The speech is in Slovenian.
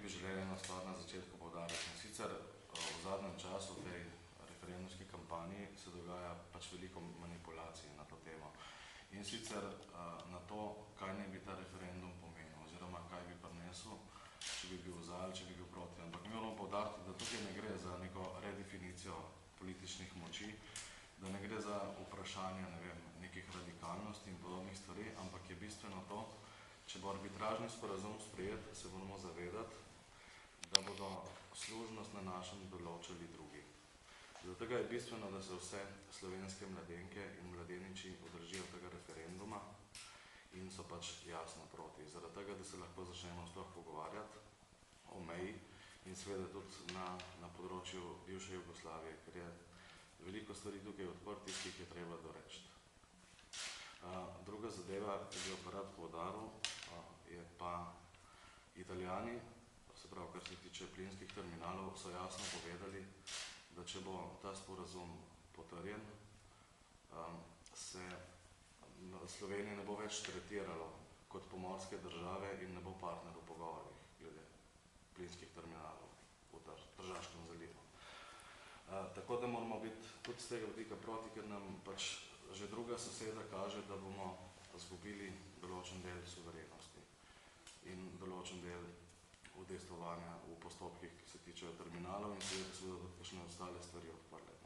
bi želeli eno stvar na začetku poudariti. In sicer v zadnjem času v tej referendumski kampanji se dogaja pač veliko manipulacij na to temo. In sicer na to, kaj ne bi ta referendum pomenil, oziroma kaj bi prinesel, če bi bil za ali če bi bil proti. Ampak mi moramo poudariti, da tukaj ne gre za neko redefinicijo političnih moči, da ne gre za vprašanje, ne vem, nekih radikalnosti in podobnih stvari, ampak je bistveno to, če bo arbitražni sporazum sprejet, se moramo zavedati, da bodo služnost na našem določali drugi. Zato je bistveno, da se vse slovenske mladenke in mladeniči udržijo tega referenduma in so pač jasno proti. Zaradi tega, da se lahko začnemo sploh pogovarjati o meji in seveda tudi na področju bivše Jugoslavije, ker je veliko stvari tukaj odprtih, ki jih je treba doreči. Druga zadeva, ki bi jo pa rad poudaril, je pa Italijani, se pravi, kar se tiče plinskih terminalov, so jasno povedali, da če bo ta sporazum potrjen, se Slovenija ne bo več tretiralo kot pomorske države in ne bo partner v pogovorih glede plinskih terminalov v Tržaškem zalivu. Tako da moramo biti tudi z tega vidika proti, ker nam pač že druga soseda kaže, da bomo izgubili določen del suverenosti in določen del udejstvovanja v postopkih, ki se tičejo terminalov in seveda tudi kakšne ostale stvari odprle.